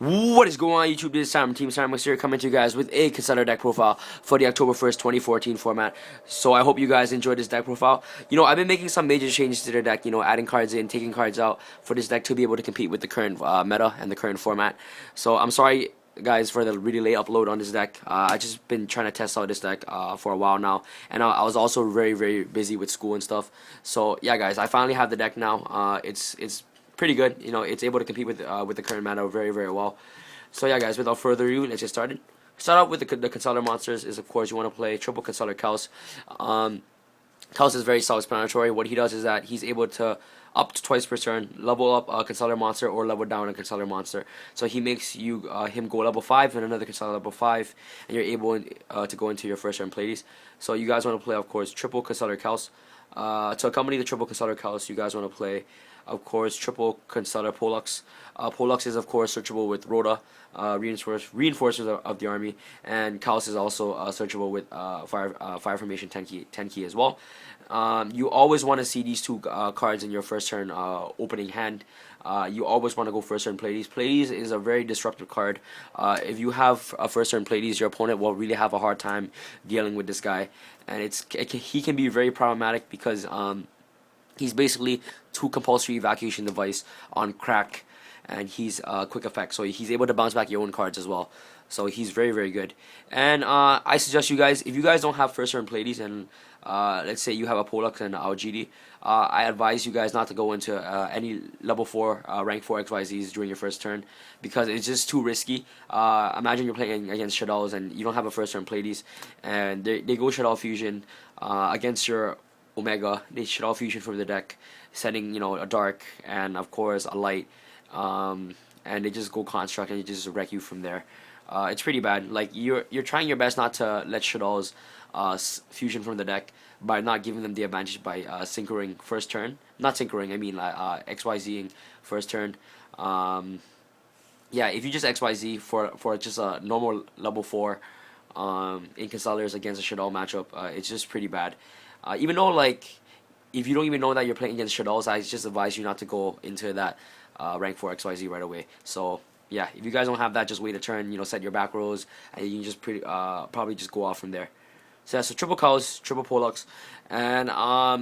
What is going on YouTube? This is Sam, Team Sam here, coming to you guys with a Constellar deck profile for the October 1st, 2014 format. So I hope you guys enjoyed this deck profile. I've been making some major changes to the deck, adding cards in, taking cards out for this deck to be able to compete with the current meta and the current format. So I'm sorry guys for the really late upload on this deck. I just been trying to test out this deck for a while now, and I was also very busy with school and stuff. So yeah guys, I finally have the deck now. It's pretty good. It's able to compete with the current meta very well. So yeah guys, without further ado, let's get started. Start out with the Constellar monsters. Is of course you want to play triple Constellar Kaus. Kaus is very self-explanatory. What he does is that he's able to up to twice per turn level up a Constellar monster or level down a Constellar monster. So he makes him go level 5 and another Constellar level 5, and you're able to go into your first turn play these. So you guys want to play of course triple Constellar Kaus. To accompany the triple Constellar Kaus, you guys want to play of course triple Constellar Pollux. Pollux is of course searchable with Rhoda, reinforcers of the army, and Kaus is also searchable with fire formation 10 key as well. You always want to see these two cards in your first turn opening hand. You always want to go first turn play these. Play these is a very disruptive card. If you have a first turn play these, your opponent will really have a hard time dealing with this guy, and he can be very problematic because he's basically two compulsory evacuation device on crack, and he's quick effect, so he's able to bounce back your own cards as well. So he's very good. And I suggest you guys, if you guys don't have first turn play these, and let's say you have a Pollux and LGD, I advise you guys not to go into any level 4 rank 4 XYZs during your first turn, because it's just too risky. Imagine you're playing against Shadows and you don't have a first turn play these, and they go Shadow Fusion against your Omega. They Shadow Fusion from the deck, setting a dark and of course a light, and they just go Construct and they just wreck you from there. It's pretty bad. Like you're trying your best not to let Shadows fusion from the deck by not giving them the advantage by syncering first turn. Not syncering, I mean XYZing first turn. Yeah, if you just XYZ for just a normal level 4 in Constellars against a Shadow matchup, it's just pretty bad. Even though, like, if you don't even know that you're playing against Shadows, I just advise you not to go into that rank 4 XYZ right away. So yeah, if you guys don't have that, just wait a turn, set your back rows, and you can just probably just go off from there. So yeah, so triple Kaus, triple Pollux, and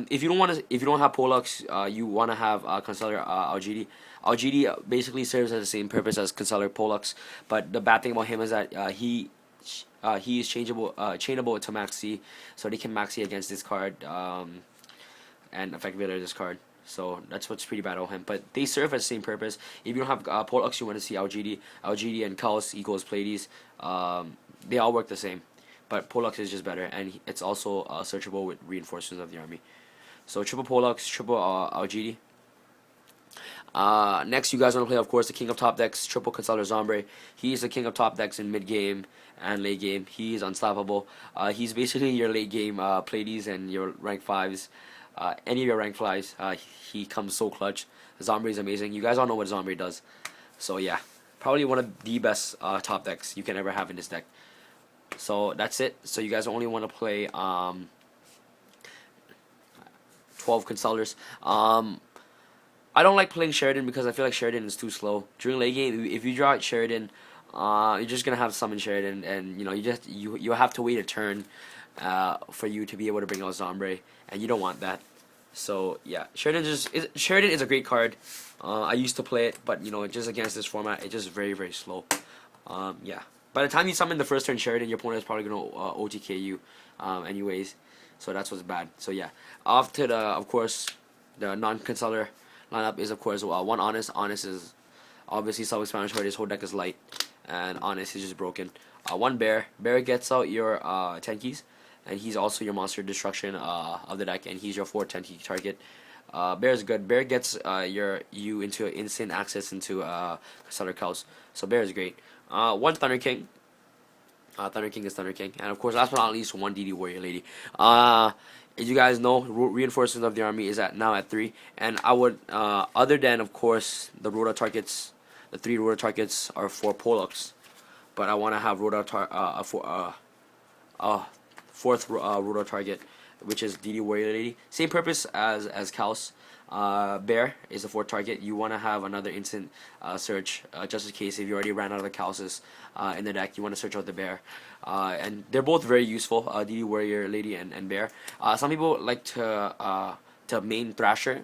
if you don't have Pollux, you want to have Constellar LGD. LGD basically serves as the same purpose as Constellar Pollux, but the bad thing about him is that he is chainable to Max C, so they can Max C against this card and effectively this card. So that's what's pretty bad about him. But they serve as the same purpose. If you don't have Pollux, you want to see LGD. LGD and Kaus equals Pleiades. They all work the same, but Pollux is just better, and it's also searchable with reinforcements of the army. So triple Pollux, triple LGD. Next, you guys want to play, of course, the king of top decks, triple Constellar Zombre. He's the king of top decks in mid game and late game. He's unstoppable. He's basically your late game Pleiades and your rank 5s. Any of your rank 5s, he comes so clutch. Zombre is amazing. You guys all know what Zombre does. So yeah, probably one of the best top decks you can ever have in this deck. So that's it. So you guys only want to play 12 Constellars. I don't like playing Sheridan because I feel like Sheridan is too slow. During late game, if you draw out Sheridan, you're just gonna have summon Sheridan, and you have to wait a turn for you to be able to bring out Zombre, and you don't want that. So yeah, Sheridan is a great card. I used to play it, but just against this format, it's just very slow. Yeah. By the time you summon the first turn Sheridan, your opponent is probably gonna OTK you, anyways. So that's what's bad. So yeah, off to of course the non-Constellar lineup is of course one Honest. Honest is obviously self-explanatory. This whole deck is light, and Honest is just broken. One Bear. Bear gets out your 10 keys, and he's also your monster destruction of the deck, and he's your 4 10 key target. Bear is good. Bear gets you into instant access into Constellar Kaus. So Bear is great. One Thunder King. Thunder King is Thunder King, and of course, last but not least, one DD Warrior Lady. As you guys know, reinforcements of the army is now at 3, and I would, other than of course the Rhoda targets, the 3 Rhoda targets are for Pollux, but I want to have Rhoda fourth Rhoda target, which is DD Warrior Lady. Same purpose as Kaos. Bear is the fourth target. You want to have another instant search just in case if you already ran out of the Kaoses in the deck. You want to search out the Bear, and they're both very useful. DD Warrior Lady and Bear. Some people like to main Thrasher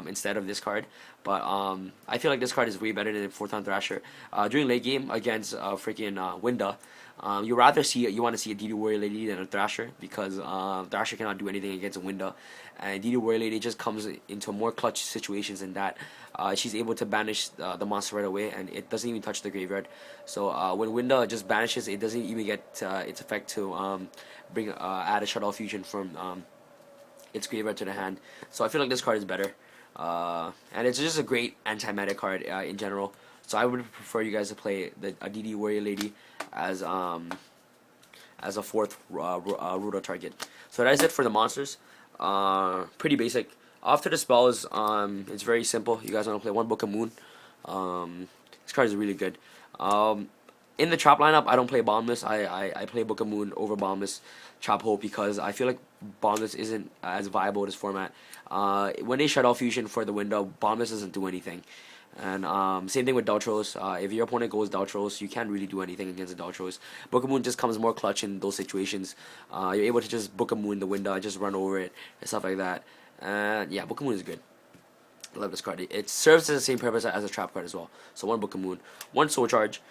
instead of this card, but I feel like this card is way better than fourth on Thrasher. During late game against freaking Winda, you want to see a DD Warrior Lady than a Thrasher because Thrasher cannot do anything against a Winda, and DD Warrior Lady just comes into more clutch situations than that. She's able to banish the monster right away, and it doesn't even touch the graveyard. So when Winda just banishes, it doesn't even get its effect to add a Shuttle Fusion from its graveyard to the hand. So I feel like this card is better, and it's just a great anti-meta card in general. So I would prefer you guys to play a DD Warrior Lady as a fourth Rudo target. So that is it for the monsters. Pretty basic. After the spells, it's very simple. You guys want to play one Book of Moon. This card is really good. In the trap lineup, I don't play Boundless. I play Book of Moon over Boundless Trap Hole because I feel like Boundless isn't as viable in this format. When they shut off Fusion for the window, Boundless doesn't do anything. And same thing with Daltros. If your opponent goes Daltros, you can't really do anything against the Daltros. Book of Moon just comes more clutch in those situations. You're able to just Book of Moon the window, just run over it, and stuff like that. And yeah, Book of Moon is good. I love this card. It serves as the same purpose as a trap card as well. So one Book of Moon, one Soul Charge.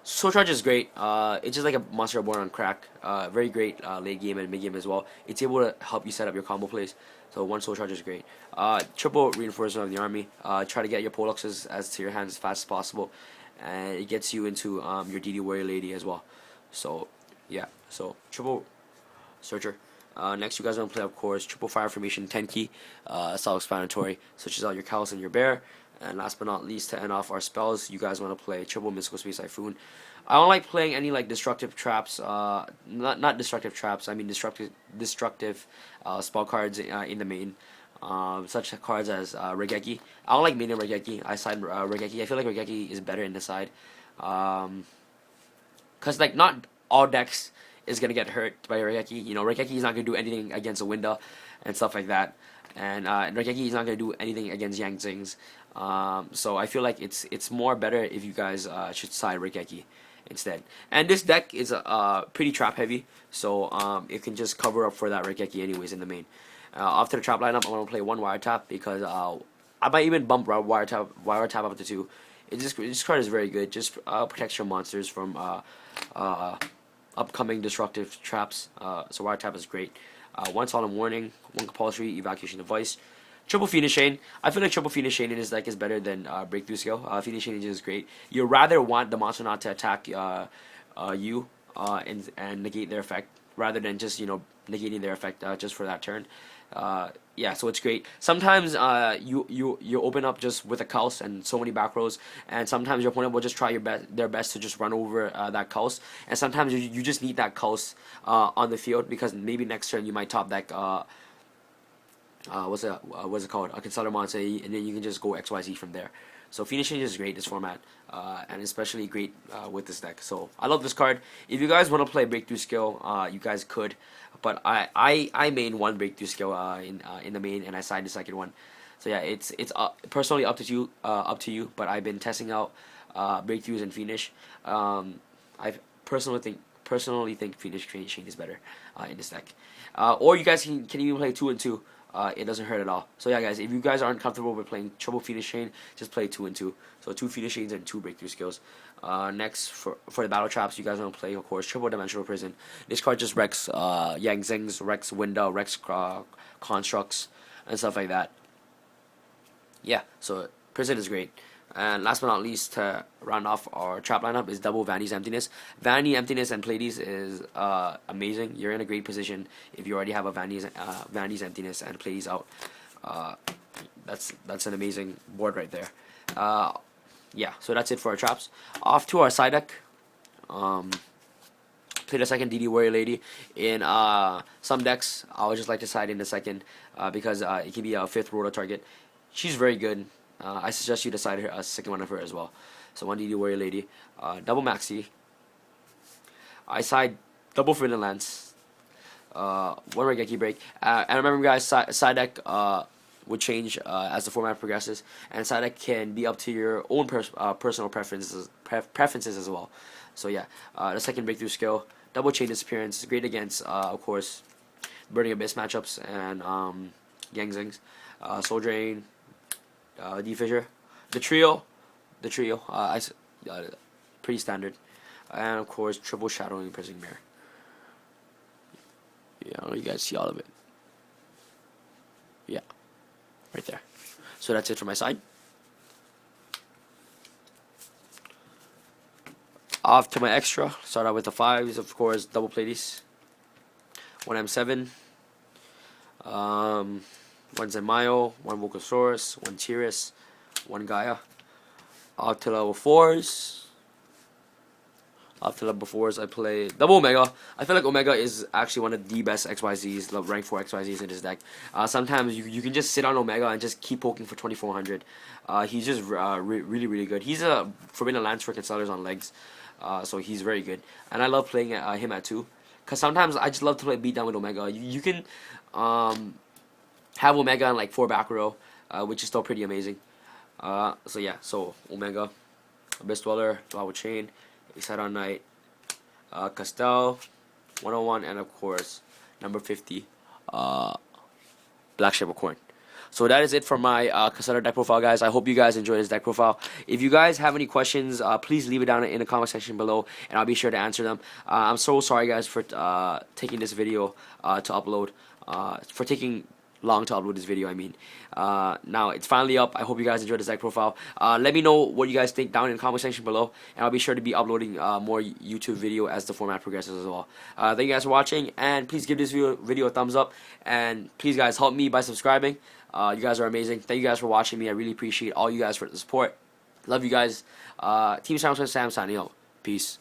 Soul Charge is great. It's just like a monster born on crack. Very great late game and mid game as well. It's able to help you set up your combo plays. So one Soul Charge is great. Triple reinforcement of the army. Try to get your Poluxes as to your hands as fast as possible, and it gets you into your DD Warrior Lady as well. So yeah, so triple Searcher. Next, you guys want to play, of course, triple Fire Formation 10 key, self-explanatory, switches out your Kalos and your Bear. And last but not least, to end off our spells, you guys want to play triple Mystical Space Typhoon. I don't like playing any like destructive traps, not destructive traps. I mean destructive spell cards in the main. Such cards as Regeki. I don't like main Regeki. I side Regeki. I feel like Regeki is better in the side, cause like not all decks is gonna get hurt by Regeki. You know, Regeki is not gonna do anything against a window and stuff like that. And Regeki is not gonna do anything against Yang Zings. So I feel like it's more better if you guys should side Regeki instead. And this deck is pretty trap heavy, so it can just cover up for that Regeki anyways in the main. After the trap lineup, I'm gonna play one Wiretap because I might even bump Wiretap up to 2. This card is very good. Just protects your monsters from upcoming destructive traps. So Wiretap is great. One Solemn Warning, one Compulsory Evacuation Device. Triple Phoenix Chain. I feel like Triple Phoenix Chain in this deck is better than Breakthrough Skill. Phoenix Chain is great. You rather want the monster not to attack you and negate their effect rather than just negating their effect just for that turn. Yeah, so it's great. Sometimes you open up just with a Kaos and so many back rows, and sometimes your opponent will just try their best to just run over that Kaos, and sometimes you just need that Kaos on the field because maybe next turn you might top deck what's it called, a Constellar monster, and then you can just go XYZ from there. So Phoenix Change is great this format, and especially great with this deck. So I love this card. If you guys want to play Breakthrough Skill, you guys could, but I main one Breakthrough Skill in the main, and I side the second one. So yeah, it's personally up to you. But I've been testing out Breakthroughs and Phoenix. I personally think Phoenix Chain is better in this deck. Or you guys can even play 2 and 2. It doesn't hurt at all. So yeah, guys, if you guys aren't comfortable with playing triple Phoenix Chain, just play 2 and 2. So 2 Phoenix Chains and 2 Breakthrough Skills. Next, for the battle traps, you guys want to play, of course, triple Dimensional Prison. This card just wrecks Yang Zings, wrecks Window, wrecks constructs, and stuff like that. Yeah, so Prison is great. And last but not least, to round off our trap lineup is double Vanity's Emptiness. Vanity, Emptiness, and Pleiades is amazing. You're in a great position if you already have a Vanity's Emptiness and Pleiades out. That's an amazing board right there. Yeah, so that's it for our traps. Off to our side deck. Play the second DD Warrior Lady. In some decks, I would just like to side in the second because it can be a 5th rotor target. She's very good. I suggest you decide a second one of her as well. So one DD Warrior Lady, double Maxi. I side double Ferdinand Lance. one Regeki break. And remember, guys, side deck would change as the format progresses, and side deck can be up to your own personal preferences as well. So yeah, the second breakthrough skill, double chain disappearance, is great against of course Burning Abyss matchups and Yang Zings, Soul Drain, D Fissure, the trio, pretty standard, and of course triple shadowing Prison Mirror. Yeah, I don't know you guys see all of it. Yeah, right there. So that's it for my side. Off to my extra. Start out with the 5s, of course, double play these. One M7, one Zemayo, one Volcasaurus, one Tiris, one Gaia. Up to level 4s. Up to level 4s, I play double Omega. I feel like Omega is actually one of the best XYZs, rank 4 XYZs in this deck. Sometimes you can just sit on Omega and just keep poking for 2400. He's just really good. He's a Forbidden Lance for Constellars on legs, so he's very good. And I love playing him at 2. Because sometimes I just love to play beatdown with Omega. You can have Omega in like 4 back row, which is still pretty amazing. So yeah, so Omega, Abyss Dweller, Lava Chain, Excited Knight, Constellar, 101, and of course number 50, Black Shape of Corn. So that is it for my Constellar deck profile, guys. I hope you guys enjoyed this deck profile. If you guys have any questions, please leave it down in the comment section below, and I'll be sure to answer them. I'm so sorry, guys, for taking this video to upload, for taking long to upload this video, I mean. Now it's finally up. I hope you guys enjoyed this deck profile. Let me know what you guys think down in the comment section below, and I'll be sure to be uploading more YouTube video as the format progresses as well. Thank you guys for watching, and please give this video a thumbs up, and please guys help me by subscribing. You guys are amazing. Thank you guys for watching me. I really appreciate all you guys for the support. Love you guys. Team Sam signing out. Peace.